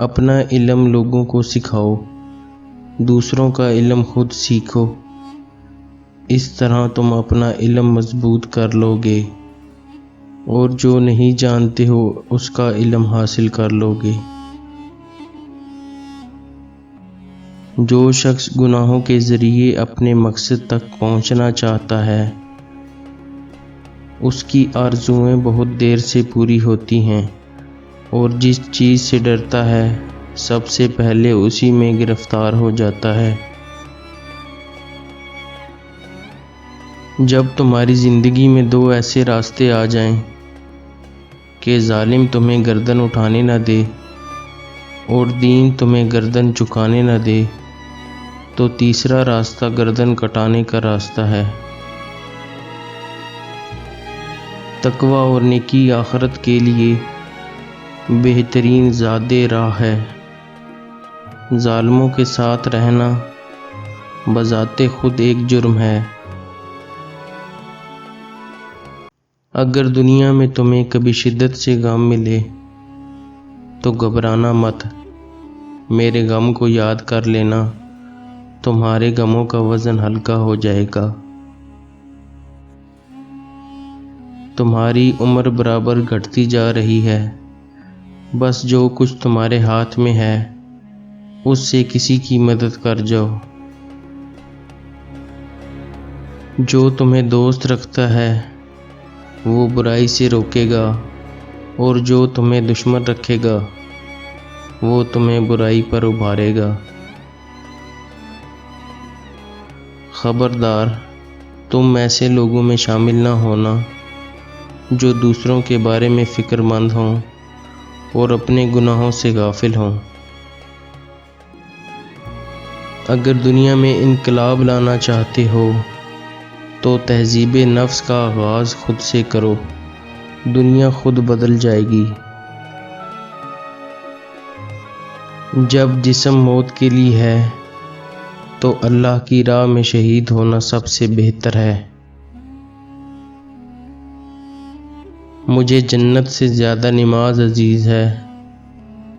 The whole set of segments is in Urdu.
اپنا علم لوگوں کو سکھاؤ، دوسروں کا علم خود سیکھو۔ اس طرح تم اپنا علم مضبوط کر لو گے اور جو نہیں جانتے ہو اس کا علم حاصل کر لو گے۔ جو شخص گناہوں کے ذریعے اپنے مقصد تک پہنچنا چاہتا ہے، اس کی آرزوئیں بہت دیر سے پوری ہوتی ہیں، اور جس چیز سے ڈرتا ہے سب سے پہلے اسی میں گرفتار ہو جاتا ہے۔ جب تمہاری زندگی میں دو ایسے راستے آ جائیں کہ ظالم تمہیں گردن اٹھانے نہ دے اور دین تمہیں گردن جھکانے نہ دے، تو تیسرا راستہ گردن کٹانے کا راستہ ہے۔ تقوی اور نیکی آخرت کے لیے بہترین زاد راہ ہے۔ ظالموں کے ساتھ رہنا بذات خود ایک جرم ہے۔ اگر دنیا میں تمہیں کبھی شدت سے غم ملے تو گھبرانا مت، میرے غم کو یاد کر لینا، تمہارے غموں کا وزن ہلکا ہو جائے گا۔ تمہاری عمر برابر گھٹتی جا رہی ہے، بس جو کچھ تمہارے ہاتھ میں ہے اس سے کسی کی مدد کر جاؤ۔ جو تمہیں دوست رکھتا ہے وہ برائی سے روکے گا، اور جو تمہیں دشمن رکھے گا وہ تمہیں برائی پر ابھارے گا۔ خبردار، تم ایسے لوگوں میں شامل نہ ہونا جو دوسروں کے بارے میں فکر مند ہوں اور اپنے گناہوں سے غافل ہوں۔ اگر دنیا میں انقلاب لانا چاہتے ہو تو تہذیب نفس کا آغاز خود سے کرو، دنیا خود بدل جائے گی۔ جب جسم موت کے لیے ہے تو اللہ کی راہ میں شہید ہونا سب سے بہتر ہے۔ مجھے جنت سے زیادہ نماز عزیز ہے،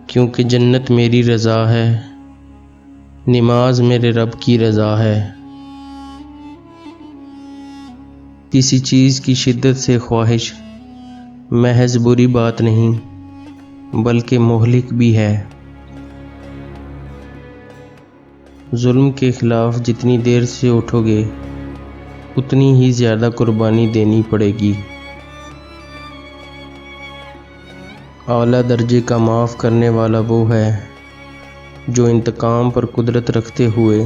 کیونکہ جنت میری رضا ہے، نماز میرے رب کی رضا ہے۔ کسی چیز کی شدت سے خواہش محض بری بات نہیں بلکہ مہلک بھی ہے۔ ظلم کے خلاف جتنی دیر سے اٹھو گے اتنی ہی زیادہ قربانی دینی پڑے گی۔ اعلیٰ درجے کا معاف کرنے والا وہ ہے جو انتقام پر قدرت رکھتے ہوئے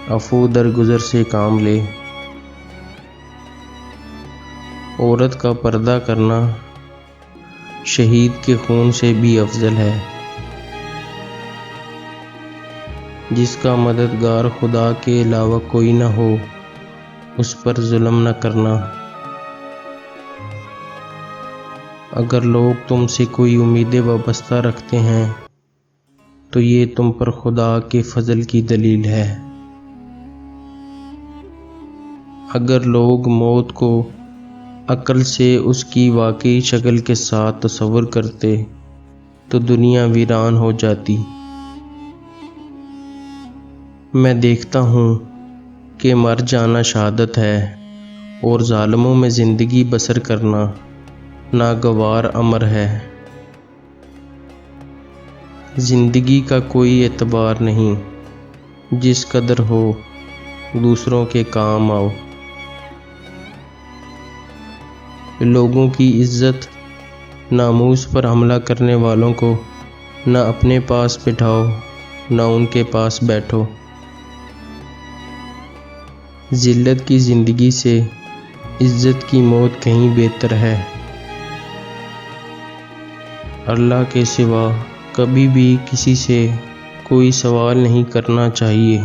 عفو درگزر سے کام لے۔ عورت کا پردہ کرنا شہید کے خون سے بھی افضل ہے۔ جس کا مددگار خدا کے علاوہ کوئی نہ ہو اس پر ظلم نہ کرنا۔ اگر لوگ تم سے کوئی امیدیں وابستہ رکھتے ہیں تو یہ تم پر خدا کے فضل کی دلیل ہے۔ اگر لوگ موت کو عقل سے اس کی واقعی شکل کے ساتھ تصور کرتے تو دنیا ویران ہو جاتی۔ میں دیکھتا ہوں کہ مر جانا شہادت ہے اور ظالموں میں زندگی بسر کرنا ناگوار امر ہے۔ زندگی کا کوئی اعتبار نہیں، جس قدر ہو دوسروں کے کام آؤ۔ لوگوں کی عزت ناموس پر حملہ کرنے والوں کو نہ اپنے پاس بٹھاؤ نہ ان کے پاس بیٹھو۔ ذلت کی زندگی سے عزت کی موت کہیں بہتر ہے۔ اللہ کے سوا کبھی بھی کسی سے کوئی سوال نہیں کرنا چاہیے۔